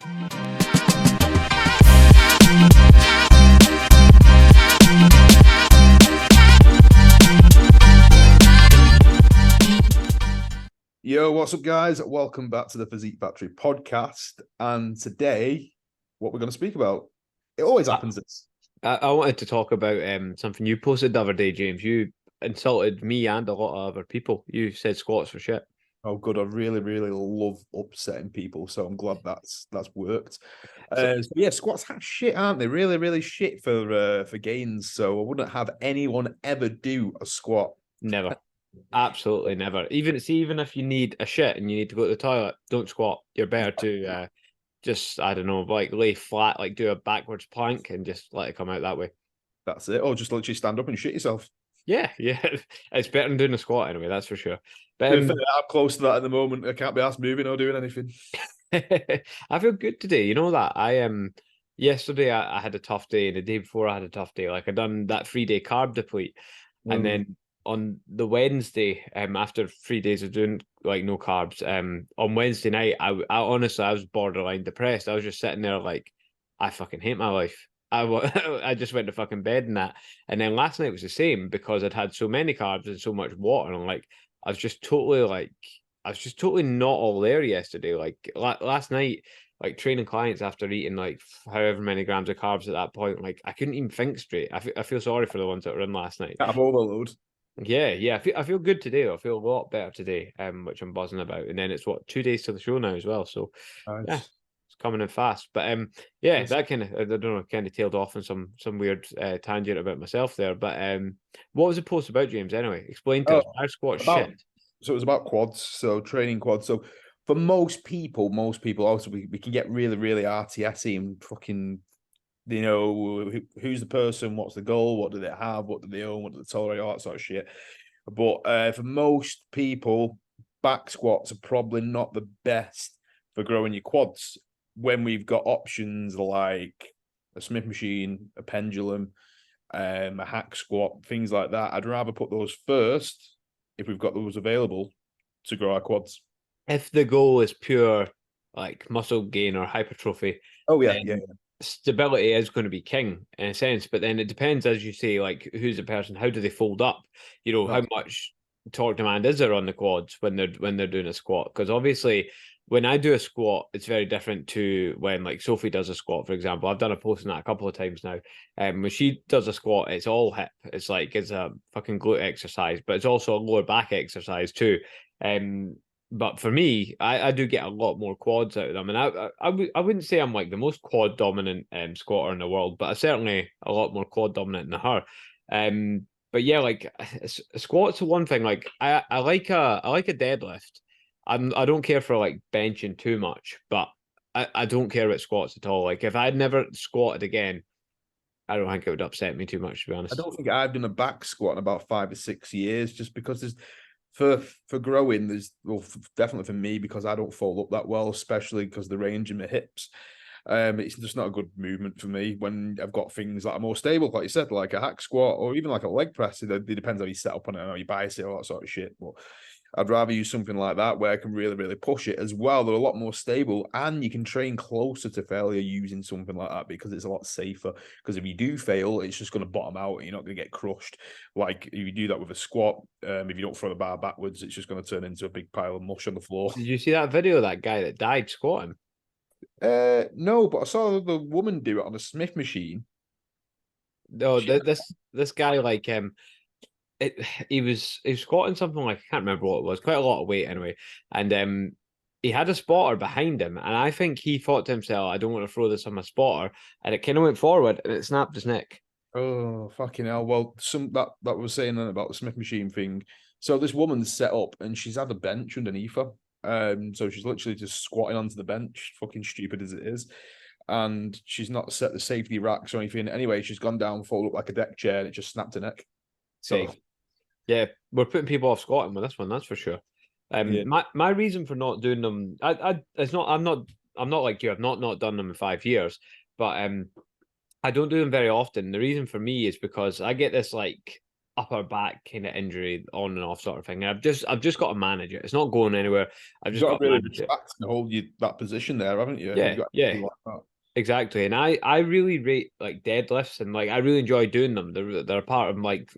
Yo, what's up, guys? Welcome back to the Physique Factory Podcast. And today, what we're going to speak about, it always happens. I wanted to talk about something you posted the other day, James. You insulted me and a lot of other people. You said squats for shit. Oh, good. I really, really love upsetting people, so I'm glad that's worked. Squats are shit, aren't they? Really, really shit for gains. So I wouldn't have anyone ever do a squat. Never. Absolutely never. Even if you need a shit and you need to go to the toilet, don't squat. You're better to just, I don't know, like lay flat, like do a backwards plank and just let it come out that way. That's it. Or just literally stand up and shit yourself. Yeah. It's better than doing a squat anyway, that's for sure. But I'm close to that at the moment. I can't be asked moving or doing anything. I feel good today. You know that? Yesterday I had a tough day, and the day before I had a tough day. Like I done that 3-day carb deplete, and then on the Wednesday, after 3 days of doing like no carbs, on Wednesday night, I honestly was borderline depressed. I was just sitting there like, I fucking hate my life. I just went to fucking bed and that. And then last night was the same because I'd had so many carbs and so much water, and like I was just totally not all there yesterday. Like last night, like training clients after eating like however many grams of carbs at that point, like I couldn't even think straight. I feel sorry for the ones that were in last night. I'm overload. Yeah. I feel good today. I feel a lot better today, which I'm buzzing about. And then it's 2 days to the show now as well. So nice. Yeah, it's coming in fast. But that kind of, I don't know, kind of tailed off on some weird tangent about myself there. But what was the post about, James? Anyway, explain to us. I squat shit. So it was about quads. So training quads. So for most people, also we can get really, really RTSy and fucking. You know, who's the person, what's the goal, what do they have, what do they own, what do they tolerate, all that sort of shit. But for most people, back squats are probably not the best for growing your quads when we've got options like a Smith machine, a pendulum, a hack squat, things like that. I'd rather put those first if we've got those available to grow our quads. If the goal is pure like muscle gain or hypertrophy. Oh, yeah. Stability is going to be king in a sense, but then it depends, as you say, like who's the person, how do they fold up, how much torque demand is there on the quads when they're doing a squat? Because obviously when I do a squat, it's very different to when like Sophie does a squat, for example. I've done a post on that a couple of times now. When she does a squat, it's all hip. It's like it's a fucking glute exercise, but it's also a lower back exercise too. But for me, I do get a lot more quads out of them. And I wouldn't say I'm like the most quad dominant squatter in the world, but I'm certainly a lot more quad dominant than her. But yeah, like squats are one thing. Like I like a deadlift. I don't care for like benching too much, but I don't care about squats at all. Like if I'd never squatted again, I don't think it would upset me too much, to be honest. I don't think I've done a back squat in about 5 or 6 years, just because there's for growing, definitely for me, because I don't fold up that well, especially because the range in my hips. It's just not a good movement for me when I've got things that are more stable, like you said, like a hack squat or even like a leg press. It depends how you set up on it, how you bias it, all that sort of shit. But I'd rather use something like that where I can really, really push it as well. They're a lot more stable, and you can train closer to failure using something like that because it's a lot safer. Because if you do fail, it's just going to bottom out and you're not going to get crushed. Like if you do that with a squat, if you don't throw the bar backwards, it's just going to turn into a big pile of mush on the floor. Did you see that video of that guy that died squatting? No, but I saw the woman do it on a Smith machine. No, this guy, like he was squatting something like, I can't remember what it was, quite a lot of weight anyway, and he had a spotter behind him, and I think he thought to himself, I don't want to throw this on my spotter, and it kind of went forward and it snapped his neck. Oh, fucking hell. Well, that was saying then about the Smith machine thing. So this woman's set up and she's had a bench underneath her. So she's literally just squatting onto the bench, fucking stupid as it is. And she's not set the safety racks or anything. Anyway, she's gone down, folded up like a deck chair, and it just snapped her neck. So yeah, we're putting people off squatting with this one, that's for sure. My reason for not doing them, I'm not like you. I've not done them in 5 years, but I don't do them very often. The reason for me is because I get this like upper back kind of injury on and off sort of thing. And I've just got to manage it. It's not going anywhere. I've You've just got got to to really manage it. retract and hold that position there, haven't you? Yeah, You've got to yeah. do like that. Exactly, and I really rate like deadlifts, and like I really enjoy doing them. They're a part of like,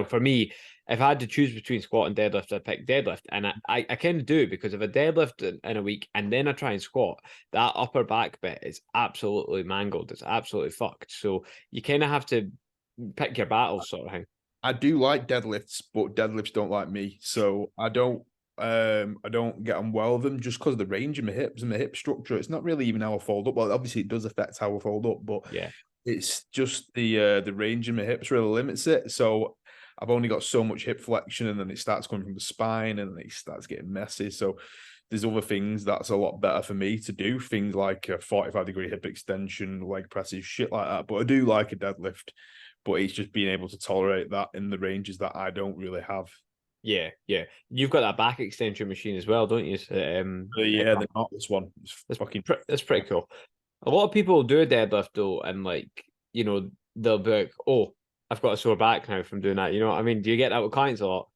for me, if I had to choose between squat and deadlift, I'd pick deadlift, and I kind of do, because if I deadlift in a week and then I try and squat, that upper back bit is absolutely mangled. It's absolutely fucked. So you kind of have to pick your battles, sort of thing. I do like deadlifts, but deadlifts don't like me. So I don't get on well with them just because of the range of my hips and my hip structure. It's not really even how I fold up. Well, obviously it does affect how I fold up, but Yeah, it's just the range of my hips really limits it. So I've only got so much hip flexion, and then it starts coming from the spine, and then it starts getting messy. So there's other things that's a lot better for me to do. Things like a 45-degree hip extension, leg presses, shit like that. But I do like a deadlift. But it's just being able to tolerate that in the ranges that I don't really have. yeah, yeah. You've got that back extension machine as well, don't you? So, Yeah, the Nautilus one. It's that's fucking. that's pretty cool. A lot of people do a deadlift though, and like, they'll be like, "Oh, I've got a sore back now from doing that." You know what I mean? Do you get that with clients a lot?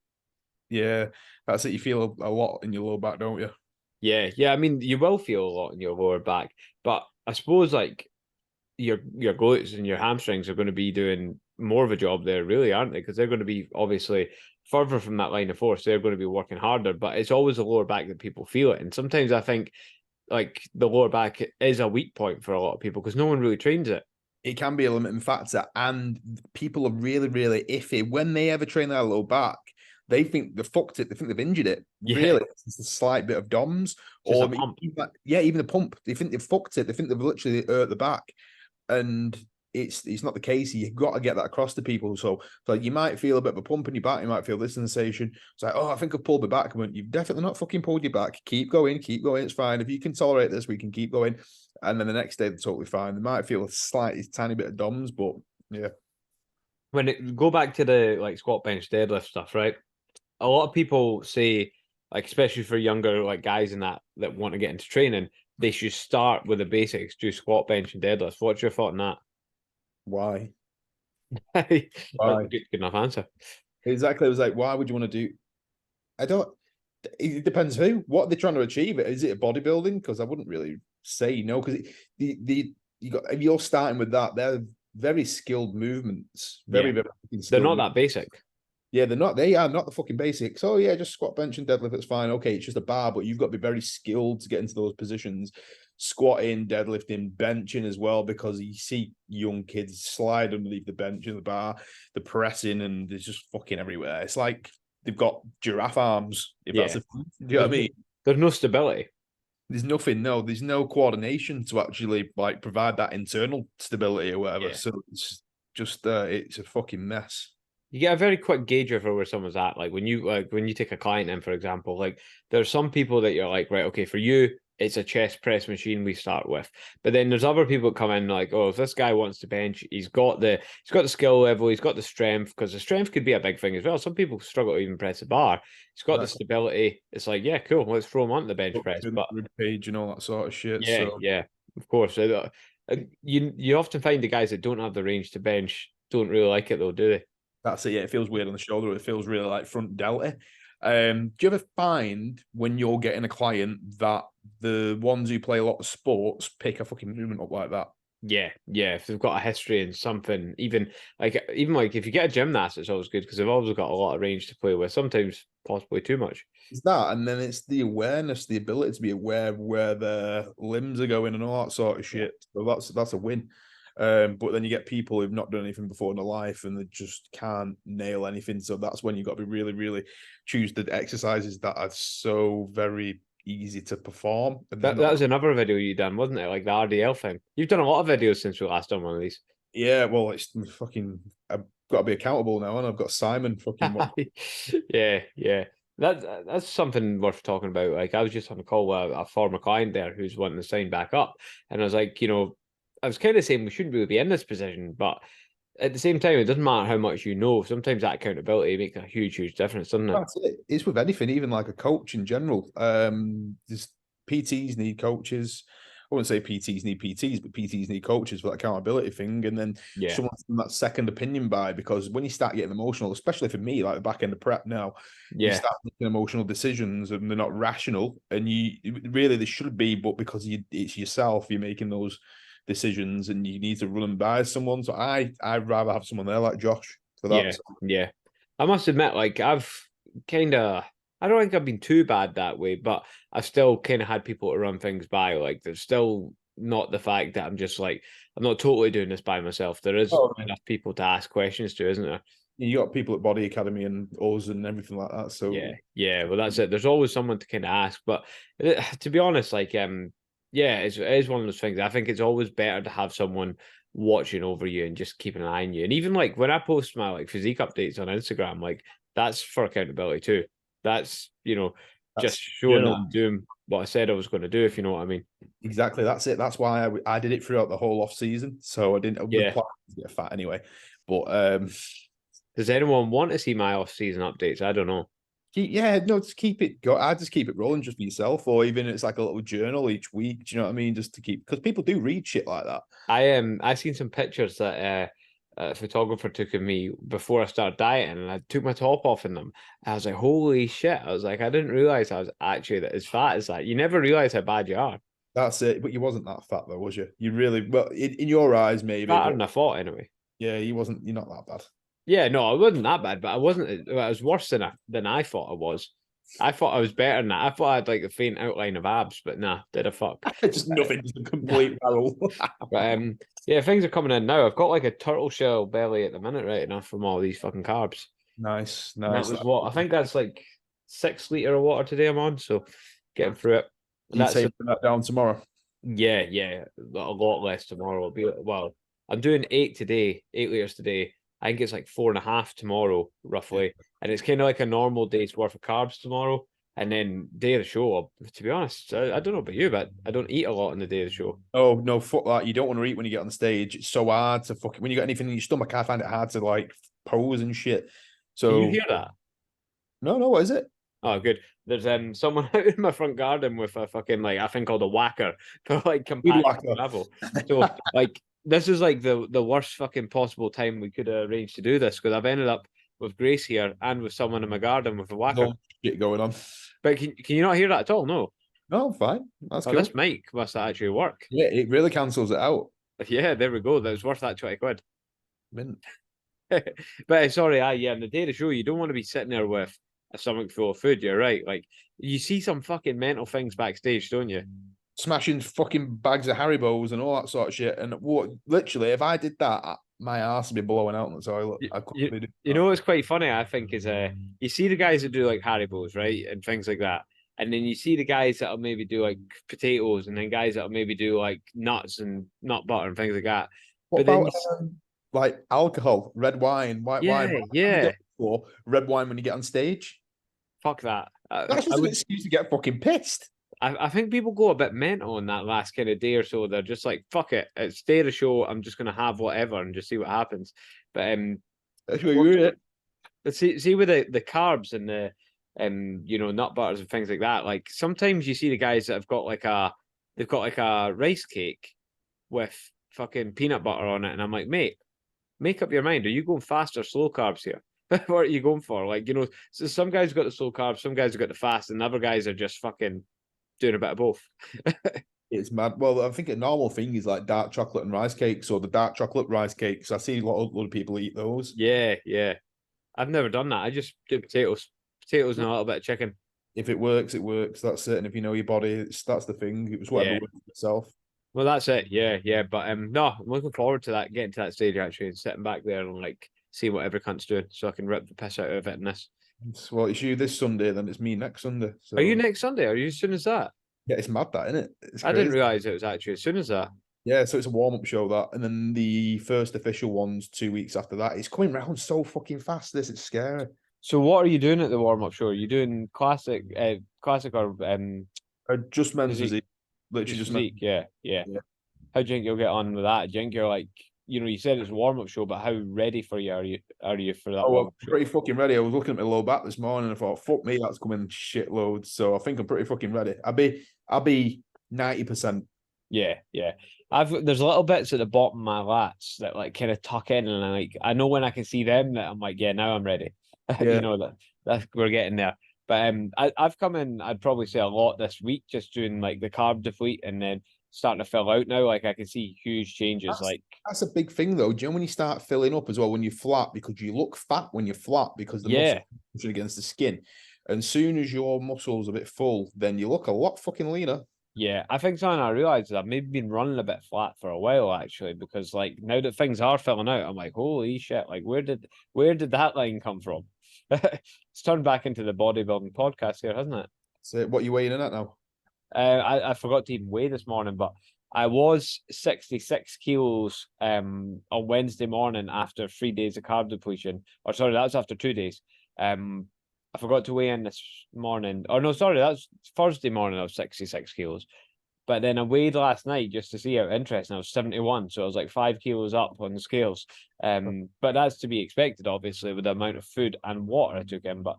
Yeah, that's it. You feel a lot in your lower back, don't you? Yeah, yeah. I mean, you will feel a lot in your lower back, but I suppose like your glutes and your hamstrings are going to be doing more of a job there, really, aren't they? Because they're going to be obviously further from that line of force. They're going to be working harder, but it's always the lower back that people feel it. And sometimes I think like the lower back is a weak point for a lot of people because no one really trains it. It can be a limiting factor, and people are really, really iffy when they ever train their lower back. They think they've fucked it. They think they've injured it. Yeah, Really, it's a slight bit of DOMS, just a or pump. even the pump. They think they've fucked it. They think they've literally hurt the back, and it's not the case. You've got to get that across to people. So you might feel a bit of a pump in your back. You might feel this sensation. It's like, oh, I think I've pulled my back. I went, you've definitely not fucking pulled your back. Keep going, keep going. It's fine. If you can tolerate this, we can keep going. And then the next day, they're totally fine. They might feel a slightly tiny bit of DOMS, but yeah. When it go back to the like squat, bench, deadlift stuff, right? A lot of people say, like especially for younger like guys in that want to get into training, they should start with the basics, do squat, bench, and deadlift. What's your thought on that? Why? That's a Why? good enough answer. Exactly. It was like, why would you want to do? I don't. It depends who. What they're trying to achieve. Is it a bodybuilding? Because I wouldn't really say no. Because you got if you're starting with that, they're very skilled movements. Very, Yeah. very They're skilled not that basic. Yeah, they're not. They are not the fucking basics. Oh yeah, just squat, bench, and deadlift. It's fine. Okay, it's just a bar, but you've got to be very skilled to get into those positions. Squatting, deadlifting, benching as well, because you see young kids slide underneath the bench and the bar, the pressing, and there's just fucking everywhere. It's like they've got giraffe arms. If Yeah. that's do you know what I mean? There's no stability. There's nothing. No, there's no coordination to actually like provide that internal stability or whatever. Yeah. So it's just it's a fucking mess. You get a very quick gauge of where someone's at. Like when you take a client in, for example, like there's some people that you're like, right, okay, for you, it's a chest press machine we start with. But then there's other people that come in like, oh, if this guy wants to bench, he's got the skill level, he's got the strength, because the strength could be a big thing as well. Some people struggle to even press the bar. He's got the stability. It's like, yeah, cool, let's throw him onto the bench press. But page and all that sort of shit. yeah, So yeah, of course. You often find the guys that don't have the range to bench don't really like it though, do they? that's it. Yeah, it feels weird on the shoulder. It feels really like front delta. Do you ever find when you're getting a client that the ones who play a lot of sports pick a fucking movement up like that? Yeah, yeah. If they've got a history and something, even like if you get a gymnast, it's always good because they've always got a lot of range to play with. Sometimes possibly too much. It's that, and then it's the awareness, the ability to be aware of where their limbs are going and all that sort of shit. So that's a win. But then you get people who've not done anything before in their life and they just can't nail anything. So that's when you've got to be really, really choose the exercises that are so very easy to perform. That was another video you done, wasn't it? Like the RDL thing. You've done a lot of videos since we last done one of these. Yeah, well, it's fucking. I've got to be accountable now, and I've got Simon fucking. Yeah, yeah. That's something worth talking about. Like I was just on a call with a former client there who's wanting to sign back up, and I was like, I was kind of saying we shouldn't really be in this position, but at the same time, it doesn't matter how much you know. Sometimes that accountability makes a huge, huge difference, doesn't it? That's it. It's with anything, even like a coach in general. Just PTs need coaches. wouldn't say PTs need PTs, but PTs need coaches for that accountability thing. And then someone that second opinion by, because when you start getting emotional, especially for me, like the back end of prep now, you start making emotional decisions and they're not rational. And you really, they should be, but because it's yourself, you're making those decisions and you need to run them by someone. So I'd rather have someone there like Josh for that. Yeah. I must admit, like I've kind of, I don't think I've been too bad that way, but I've still kind of had people to run things by. Like there's still not the fact that I'm just like, I'm not totally doing this by myself. There is enough people to ask questions to, isn't there? You got people at Body Academy and us and everything like that. So yeah. Well, that's it. There's always someone to kind of ask. But to be honest, like it is one of those things. I think it's always better to have someone watching over you and just keeping an eye on you. And even like when I post my like physique updates on Instagram, like that's for accountability too. That's just showing that I'm doing what I said I was going to do, if you know what I mean. Exactly, that's it. That's why I did it throughout the whole off season. So I didn't plan to get fat anyway. But does anyone want to see my off season updates? I don't know. Just keep it go. I just keep it rolling just for yourself, or even it's like a little journal each week. Do you know what I mean? Just to keep, because people do read shit like that. I seen some pictures that a photographer took of me before I started dieting, and I took my top off in them. I was like, holy shit. I was like, I didn't realize I was actually as fat as that. You never realize how bad you are. That's it. But you wasn't that fat though, was you? You really, well, in your eyes, maybe. Fatter than I thought anyway. Yeah, you're not that bad. Yeah, no, I wasn't that bad, but I wasn't. I was worse than I thought I was. I thought I was better than that. I thought I had like a faint outline of abs, but nah, did a fuck. Just nothing, just a complete barrel. But yeah, things are coming in now. I've got like a turtle shell belly at the minute, right enough from all these fucking carbs. Nice. And that was what I think that's like 6 liters of water today I'm on, so getting through it. That's taking that down tomorrow. Yeah, a lot less tomorrow. I'm doing 8 liters today. I think it's like 4.5 tomorrow, roughly. And it's kind of like a normal day's worth of carbs tomorrow. And then day of the show, to be honest, I don't know about you, but I don't eat a lot on the day of the show. Oh, no, fuck that. You don't want to eat when you get on the stage. It's so hard to fucking, when you got anything in your stomach, I find it hard to like pose and shit. So can you hear that? No, what is it? Oh, good. There's someone out in my front garden with a fucking like a thing called a whacker for like compact travel. So like this is like the worst fucking possible time we could arrange to do this, because I've ended up with Grace here and with someone in my garden with a whacker. No shit going on. But can you not hear that at all? No. No, fine. That's cool. This mic must actually work. Yeah, it really cancels it out. Yeah, there we go. That was worth that 20 quid. Mint. But sorry, on the day of the show, you don't want to be sitting there with a stomach full of food. You're right. Like you see some fucking mental things backstage, don't you? Smashing fucking bags of Haribos and all that sort of shit. And what literally, if I did that, my ass would be blowing out in the toilet. You know what's quite funny, I think, is you see the guys that do like Haribos, right? And things like that. And then you see the guys that'll maybe do like potatoes, and then guys that'll maybe do like nuts and nut butter and things like that. What about like alcohol, red wine, white wine? Yeah. Or red wine when you get on stage? Fuck that. That's just an excuse to get fucking pissed. I think people go a bit mental in that last kind of day or so. They're just like, fuck it. It's day of the show. I'm just going to have whatever and just see what happens. But that's what you're see with the carbs and the nut butters and things like that. Like sometimes you see the guys that have got like a rice cake with fucking peanut butter on it, and I'm like, mate, make up your mind. Are you going fast or slow carbs here? What are you going for? Like, so some guys got the slow carbs, some guys have got the fast, and other guys are just fucking doing a bit of both. It's mad. Well, I think a normal thing is like dark chocolate and rice cakes, or the dark chocolate rice cakes. I see a lot of people eat those. Yeah. I've never done that. I just do potatoes and a little bit of chicken. If it works, it works. That's certain. If you know your body, that's the thing. It was whatever works for yourself. Well, that's it. Yeah. But no, I'm looking forward to that, getting to that stage actually, and sitting back there and like see what every cunt's doing, so I can rip the piss out of it in this. Well, it's you this Sunday, then it's me next Sunday. So. Are you next Sunday? Are you as soon as that? Yeah, it's mad that, isn't it? I didn't realize it was actually as soon as that. Yeah, so it's a warm-up show, that, and then the first official one's 2 weeks after that. It's coming round so fucking fast, it's scary. So what are you doing at the warm-up show? Are you doing classic or just men's physique? Literally just physique, yeah. How do you think you'll get on with that? Do you think you're like, you said it's a warm-up show, but how ready for you are you for that? Oh, I'm pretty fucking ready. I was looking at my low back this morning and I thought, fuck me, that's coming shitloads. So I think I'm pretty fucking ready. I'll be 90%. Yeah, yeah. There's little bits at the bottom of my lats that like kind of tuck in, and I know when I can see them that I'm like, yeah, now I'm ready. Yeah. That we're getting there. But I've come in, I'd probably say a lot this week, just doing like the carb deplete and then starting to fill out now. Like I can see huge changes. That's Like that's a big thing though. Do you know when you start filling up as well when you're flat, because you look fat when you're flat because the muscle yeah, pushing against the skin. And soon as your muscle's a bit full, then you look a lot fucking leaner. yeah. I think something I realized is I've maybe been running a bit flat for a while actually, because like now that things are filling out, I'm like, holy shit! Like where did that line come from? It's turned back into the bodybuilding podcast here, hasn't it? So what are you weighing in at now? I forgot to even weigh this morning, but I was 66 kilos on Wednesday morning after 3 days of carb depletion. Or sorry, that was after 2 days. I forgot to weigh in this morning. Oh no, sorry, that's Thursday morning. I was 66 kilos. But then I weighed last night just to see how interesting. I was 71, so I was like 5 kilos up on the scales. But that's to be expected, obviously, with the amount of food and water I took in. But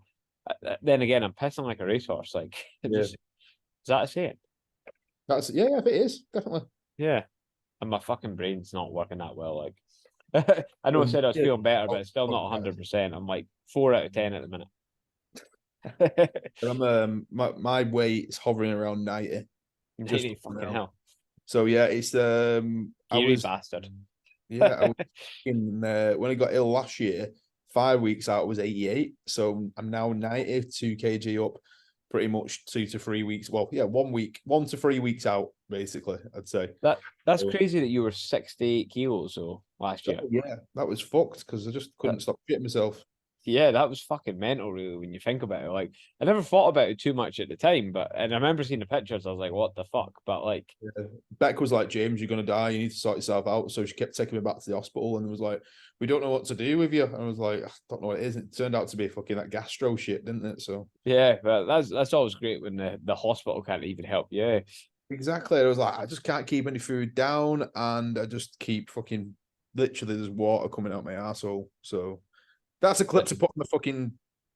then again, I'm pissing like a racehorse. Like, Yeah. just is that a saying? That's yeah, it is, definitely. Yeah, and my fucking brain's not working that well. Like, I know I said I was Yeah. feeling better, but it's still not 100%. I'm like 4 out of 10 at the minute. My weight is hovering around 90. Just 90 fucking now. hell. So yeah, it's Geary bastard. I was in when I got ill last year, 5 weeks out was 88. So I'm now 92 kg up, pretty much 2 to 3 weeks. Well, yeah, 1 week, 1 to 3 weeks out, basically, I'd say. That's So, crazy that you were 68 kilos so last year. yeah, that was fucked because I just couldn't stop shitting myself. Yeah, that was fucking mental, really, when you think about it. Like, I never thought about it too much at the time, and I remember seeing the pictures. I was like, "What the fuck?" But like, Yeah. Beck was like, James, you're gonna die. You need to sort yourself out. So she kept taking me back to the hospital and was like, we don't know what to do with you. And I was like, I don't know what it is. And it turned out to be fucking that gastro shit, didn't it? So yeah, but that's always great when the hospital can't even help you. Yeah. exactly. I was like, I just can't keep any food down, and I just keep fucking literally there's water coming out my asshole. So that's a clip to put on the fucking.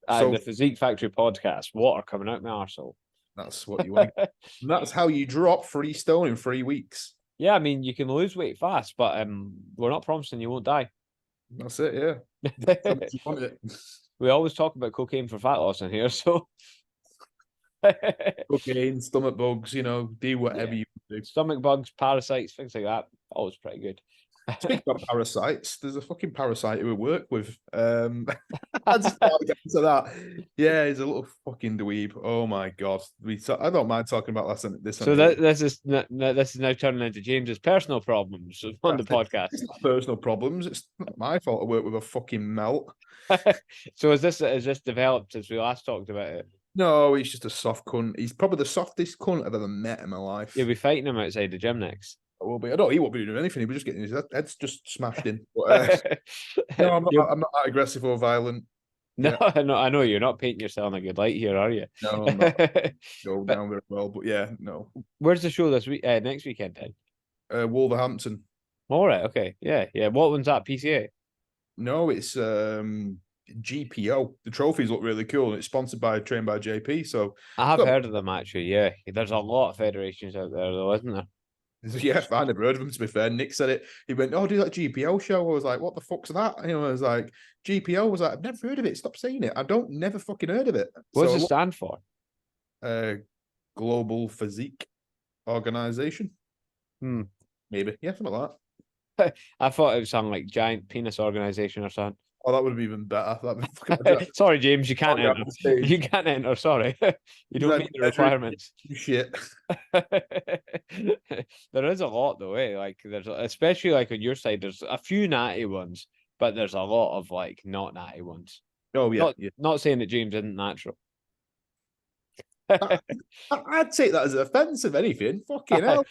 The Physique Factory Podcast. Water coming out my arsehole. That's what you want. And that's how you drop 3 stone in 3 weeks. Yeah, I mean you can lose weight fast, but we're not promising you won't die. That's it. Yeah. You want it. We always talk about cocaine for fat loss in here, so Cocaine, stomach bugs, do whatever you do. Stomach bugs, parasites, things like that. Always pretty good. Speaking of parasites, there's a fucking parasite who we work with. I just thought I'd get into that. Yeah, he's a little fucking dweeb. Oh my god, I don't mind talking about this. So this is now turning into James's personal problems on the podcast. It's not personal problems. It's not my fault. I work with a fucking melt. So is this developed since we last talked about it? No, he's just a soft cunt. He's probably the softest cunt I've ever met in my life. You'll be fighting him outside the gym next. I will be. I don't. He won't be doing anything. He'll be just getting his head's just smashed in. But, no, I'm not that aggressive or violent. No, yeah. No, I know you're not painting yourself in a good light here, are you? No, I'm not. Go down very well, but yeah, no. Where's the show this week? Next weekend then? Wolverhampton. All right. Okay. Yeah. Yeah. What one's that? PCA? No, it's GPO. The trophies look really cool, and it's sponsored by Trained by JP. So I have heard of them actually. Yeah, there's a lot of federations out there, though, isn't there? Yeah, I never heard of them, to be fair. Nick said it. He went, "Oh, do that GPO show." I was like, "What the fuck's that?" I was like, "GPO." I was like, "I've never heard of it. Stop saying it. I don't never fucking heard of it." What does it stand for? Global Physique Organization. Maybe. Yeah, something like that. I thought it was some like giant penis organization or something. Oh, that would have been even better. Sorry, James, you can't enter. You can't enter. Sorry, you don't meet the requirements. Shit. There is a lot though, eh? Like there's especially like on your side, there's a few natty ones, but there's a lot of like not natty ones. Oh yeah, not saying that James isn't natural. I'd take that as an offense, if anything. Fucking hell.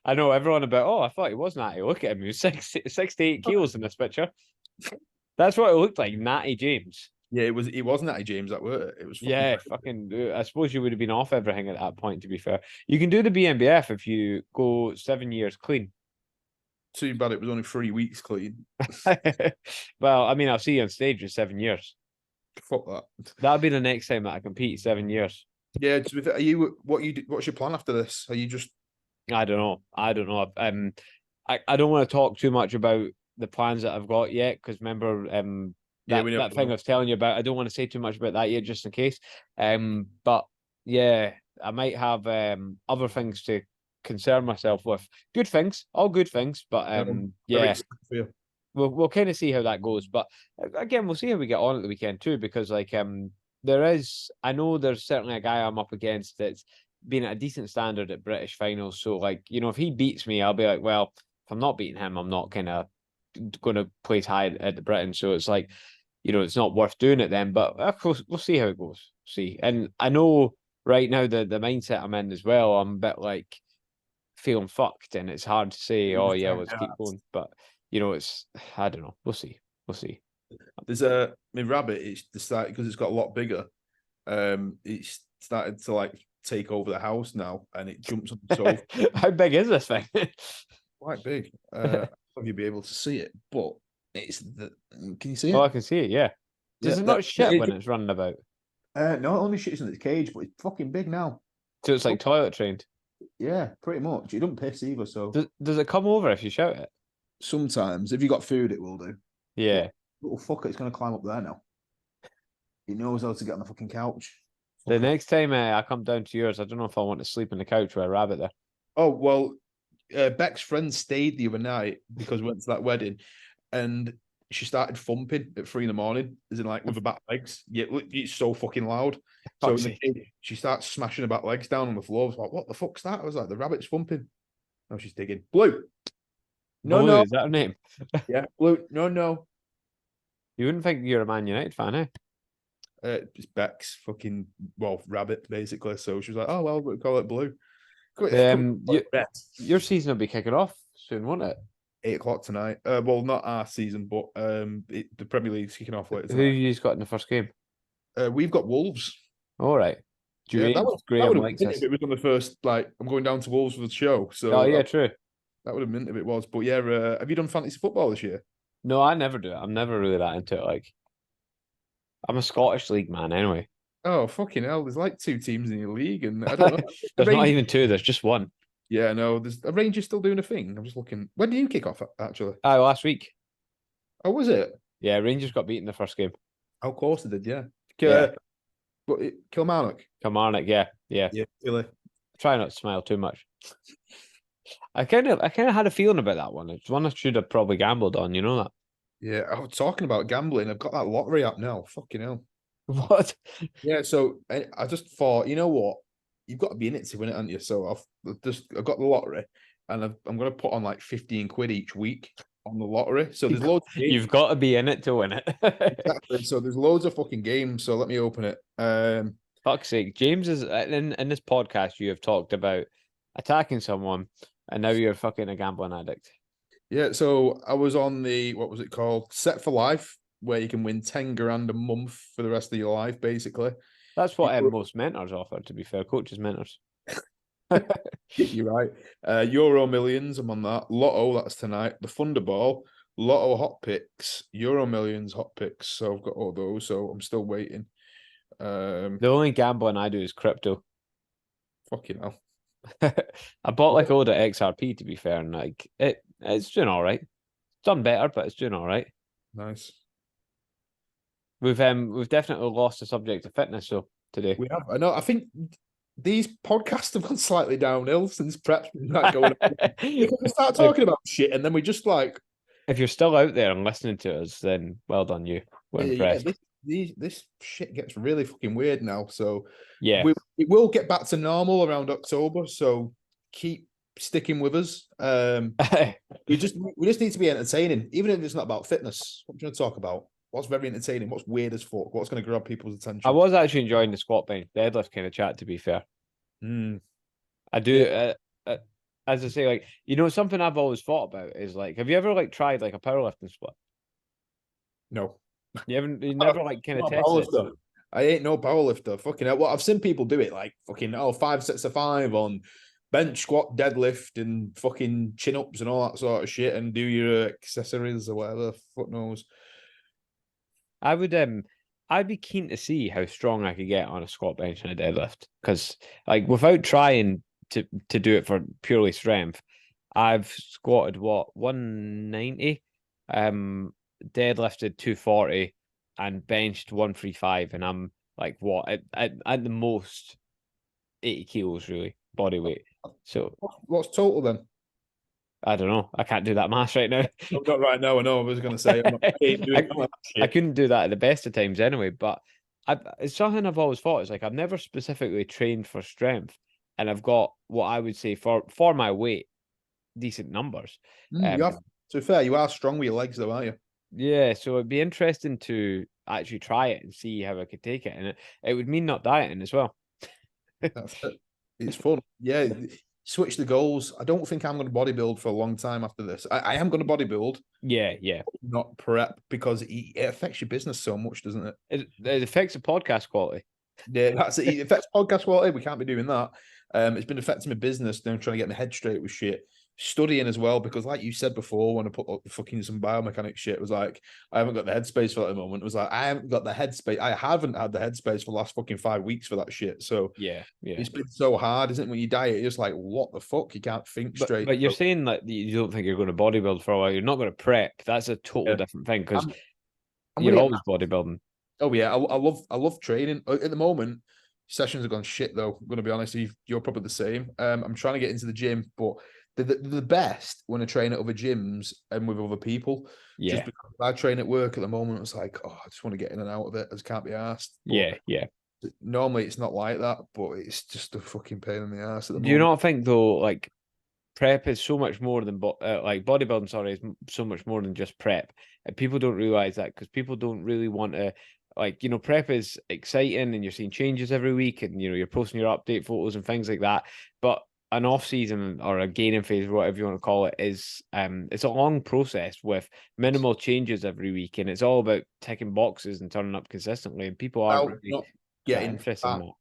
I know everyone about, oh, I thought he was natty. Look at him. He was 68 kilos in this picture. That's what it looked like, Natty James. Yeah, it was Natty James that were. It was fucking I suppose you would have been off everything at that point, to be fair. You can do the BMBF if you go 7 years clean. Too bad it was only 3 weeks clean. Well, I mean, I'll see you on stage for 7 years. Fuck that. That'll be the next time that I compete, 7 years. Yeah, what's your plan after this? Are you just I don't know. I don't know. I don't want to talk too much about the plans that I've got yet, because remember Yeah, that we never thing I know. was telling you about. I don't want to say too much about that yet, just in case. But yeah, I might have other things to concern myself with. Good things, all good things. But Very yeah, excited for you. we'll kind of see how that goes. But again, we'll see how we get on at the weekend too, because there is, I know there's certainly a guy I'm up against that's been at a decent standard at British finals. So like, if he beats me, I'll be like, well, if I'm not beating him, I'm not kind of going to place high at the Britain. So it's like, it's not worth doing it then. But of course, we'll see how it goes. See, and I know right now the mindset I'm in as well. I'm a bit like feeling fucked, and it's hard to say, You're oh just yeah, trying let's to keep ask. going. But it's, I don't know. We'll see. We'll see. There's my rabbit. It's decided because it's got a lot bigger. It's started to like take over the house now, and it jumps on the sofa. How big is this thing? Quite big. I don't know if you'll be able to see it, but it's the. Can you see Oh, it? I can see it. Yeah. Yeah. Does it not shit when it's running about? No, it only shits in its cage, but it's fucking big now. So it's like toilet trained. Yeah, pretty much. It doesn't piss either. So Does it come over if you shout it? sometimes, if you got food, it will do. But Yeah. little fucker, it's gonna climb up there now. He knows how to get on the fucking couch. The Fucker. next time I come down to yours, I don't know if I want to sleep on the couch with a rabbit there. Oh well, Beck's friend stayed the other night because we went to that wedding, and she started thumping at 3 a.m, as in like with her back legs. Yeah, it's so fucking loud. So Fuck's sake. she starts smashing her back legs down on the floor. I was like, what the fuck's that? I was like, the rabbit's thumping. Now she's digging. Blue. No, Blue, no. is that her name? Yeah, Blue. No, no. You wouldn't think you're a Man United fan, eh? It's Beck's fucking, well, rabbit, basically. So she was like, oh, well, we'll call it Blue. You, your season will be kicking off soon, won't it? 8 o'clock tonight. Well, not our season, but the Premier League's kicking off later Who tonight. you got in the first game? We've got Wolves. All right. Yeah, that Graham would have likes been us. if it was on the first, like, I'm going down to Wolves for the show. So Oh yeah, true. that would have been if it was. But yeah, have you done fantasy football this year? No, I never do it. I'm never really that into it. Like, I'm a Scottish league man anyway. Oh, fucking hell. There's like 2 teams in your league, and I don't know. There's not even 2, there's just 1. Yeah, no, there's a Rangers still doing a thing. I'm just looking. When do you kick off, actually? Oh, last week. Oh, was it? Yeah, Rangers got beaten the first game. Oh, of course they did, yeah. Yeah. But Kilmarnock. Kilmarnock, yeah. Yeah, really. Try not to smile too much. I kind of had a feeling about that one. It's one I should have probably gambled on, you know that? Yeah, I was talking about gambling. I've got that lottery app now. Fucking hell. What? Yeah, so I just thought, you know what? You've got to be in it to win it, haven't you? So I've got the lottery, and I'm going to put on like 15 quid each week on the lottery. So there's loads. You've got to be in it to win it. Exactly. So there's loads of fucking games. So let me open it. Fuck's sake, James is in this podcast. You have talked about attacking someone, and now you're fucking a gambling addict. Yeah. So I was on the, what was it called? Set for Life, where you can win 10 grand a month for the rest of your life, basically. That's what most mentors offer. To be fair, coaches mentors. You're right. Euro Millions, I'm on that. Lotto, that's tonight. The Thunderball, Lotto Hot Picks, Euro Millions Hot Picks. So I've got all those. So I'm still waiting. The only gambling I do is crypto. Fucking hell. I bought like a load of XRP, to be fair, and like it's doing all right. It's done better, but it's doing all right. Nice. We've definitely lost the subject of fitness so today. We have. I know. I think these podcasts have gone slightly downhill since prep's been like going on. We start talking about shit, and then we just like. If you're still out there and listening to us, then well done you. We're impressed. This shit gets really fucking weird now. So yeah, it will get back to normal around October. So keep sticking with us. We just need to be entertaining, even if it's not about fitness. What do you want to talk about? What's very entertaining? What's weird as fuck? What's going to grab people's attention? I was actually enjoying the squat bench deadlift kind of chat, to be fair. I do. Yeah. As I say, like, something I've always thought about is like, have you ever like tried like a powerlifting split? No. You never like kind of tested it. I ain't no powerlifter. Fucking hell. Well, I've seen people do it like fucking 5 sets of 5 on bench, squat, deadlift, and fucking chin ups and all that sort of shit, and do your accessories or whatever. Fuck knows. I'd be keen to see how strong I could get on a squat bench and a deadlift, because like without trying to do it for purely strength, I've squatted 190, deadlifted 240, and benched 135, and I'm like at the most 80 kilos really body weight. So What's total then? I don't know. I can't do that math right now. No, not right now. I know. I was going to say I couldn't do that at the best of times anyway. But it's something I've always thought. It's like I've never specifically trained for strength, and I've got what I would say for my weight, decent numbers. You have, to be fair, you are strong with your legs, though, aren't you? Yeah, so it'd be interesting to actually try it and see how I could take it, and it would mean not dieting as well. That's it. It's fun. Yeah. Switch the goals. I don't think I'm going to bodybuild for a long time after this. I am going to bodybuild. Yeah. Not prep, because it affects your business so much, doesn't it? It affects the podcast quality. Yeah, that's it. It affects podcast quality. We can't be doing that. It's been affecting my business. Now I'm trying to get my head straight with shit. Studying as well, because like you said before, when I put up fucking some biomechanic shit, it was like, I haven't got the headspace for that at the moment. It was like, I haven't got the headspace. I haven't had the headspace for the last fucking 5 weeks for that shit. So Yeah. it's been so hard, isn't it? When you diet, you're just like, what the fuck? You can't think straight. But you're saying that you don't think you're going to bodybuild for a while. You're not going to prep. That's a totally different thing, because you're always bodybuilding. Oh yeah, I love training. At the moment, sessions have gone shit though. I'm gonna be honest, you're probably the same. I'm trying to get into the gym, but they're the best when I train at other gyms and with other people. Yeah. Just because I train at work at the moment, it's like, oh, I just want to get in and out of it. I just can't be asked. Yeah. Normally it's not like that, but it's just a fucking pain in the ass at the moment. Do you not think though, like prep is so much more than like bodybuilding? Sorry, is so much more than just prep, and people don't realize that, because people don't really want to. Like, prep is exciting and you're seeing changes every week, and you're posting your update photos and things like that. But an off season or a gaining phase, or whatever you want to call it, is it's a long process with minimal changes every week, and it's all about ticking boxes and turning up consistently. And people aren't really not getting interested in that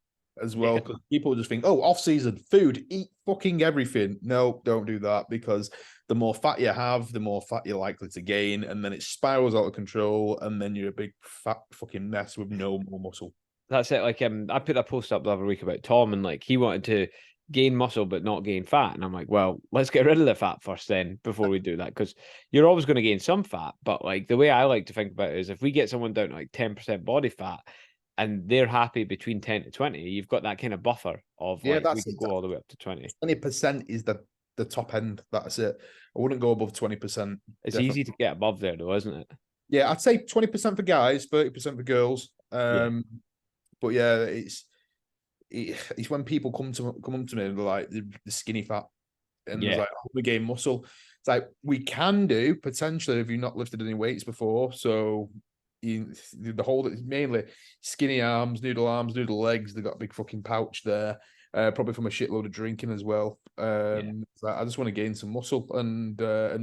as well, because people just think, oh, off season food, eat fucking everything. No, don't do that, because the more fat you have, the more fat you're likely to gain, and then it spirals out of control, and then you're a big fat fucking mess with no more muscle. That's it. Like I put a post up the other week about Tom, and like he wanted to gain muscle but not gain fat, and I'm like, well, let's get rid of the fat first then before we do that, because you're always going to gain some fat. But like the way I like to think about it is, if we get someone down to like 10% body fat and they're happy between 10 to 20, you've got that kind of buffer of we can go all the way up to 20. 20% is the top end. That's it. I wouldn't go above 20%. It's easy to get above there though, isn't it? Yeah, I'd say 20% for guys, 30% for girls. But yeah, it's when people come up to me and they're like, the skinny fat, and it's like, oh, we gain muscle. It's like, we can do potentially if you've not lifted any weights before. So the whole, mainly skinny arms, noodle legs. They've got a big fucking pouch there, probably from a shitload of drinking as well. So I just want to gain some muscle and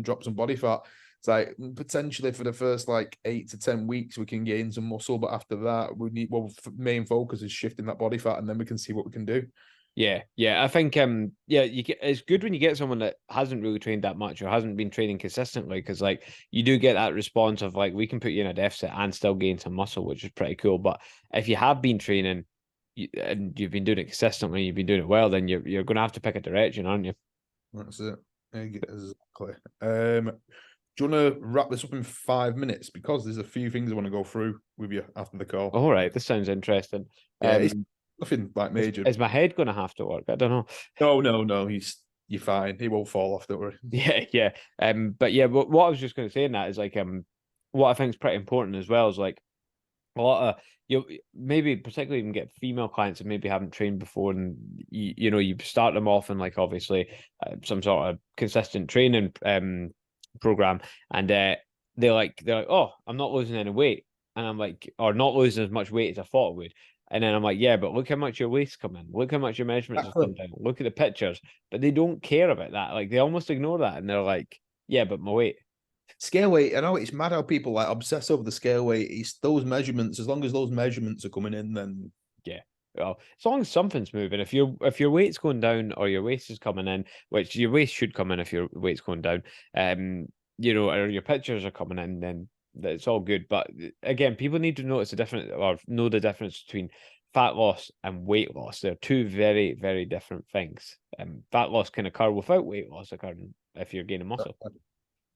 drop some body fat. It's like, potentially for the first like 8 to 10 weeks we can gain some muscle, but after that we need, main focus is shifting that body fat, and then we can see what we can do. Yeah. I think it's good when you get someone that hasn't really trained that much or hasn't been training consistently, because like you do get that response of like, we can put you in a deficit and still gain some muscle, which is pretty cool. But if you have been training and you've been doing it consistently, you've been doing it well, then you're going to have to pick a direction, aren't you? That's it. Exactly. Do you want to wrap this up in 5 minutes? Because there's a few things I want to go through with you after the call. All right, this sounds interesting. It's nothing like major. Is my head going to have to work? I don't know. No. You're fine. He won't fall off, don't worry. Yeah. But yeah, what I was just going to say in that is like, what I think is pretty important as well is like a lot of maybe particularly even get female clients that maybe haven't trained before, and you start them off in like obviously some sort of consistent training program, and they're like, oh, I'm not losing any weight, and I'm like, or not losing as much weight as I thought I would. And then I'm like, yeah, but look how much your waist's come in. Look how much your measurements have come down. Look at the pictures. But they don't care about that. Like, they almost ignore that. And they're like, yeah, but my weight. Scale weight. I know it's mad how people like obsess over the scale weight. It's those measurements. As long as those measurements are coming in, then yeah. Well, as long as something's moving. If your weight's going down or your waist is coming in, which your waist should come in if your weight's going down, or your pictures are coming in, then it's all good. But again, people need to notice the difference, or know the difference between fat loss and weight loss. They're two very, very different things. Fat loss can occur without weight loss occurring if you're gaining muscle.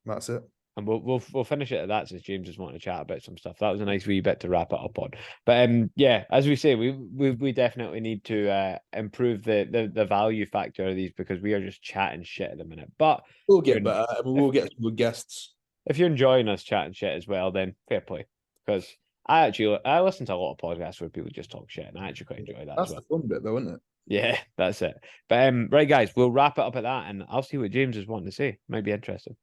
That's it. And we'll finish it at that, since James is wanting to chat about some stuff. That was a nice wee bit to wrap it up on. But yeah, as we say, we definitely need to improve the value factor of these, because we are just chatting shit at the minute. But we'll get better. We'll get some good guests. If you're enjoying us chatting shit as well, then fair play. Because I listen to a lot of podcasts where people just talk shit, and I actually quite enjoy that. That's the fun bit, though, isn't it? Yeah, that's it. But right, guys, we'll wrap it up at that, and I'll see what James is wanting to say. Might be interesting.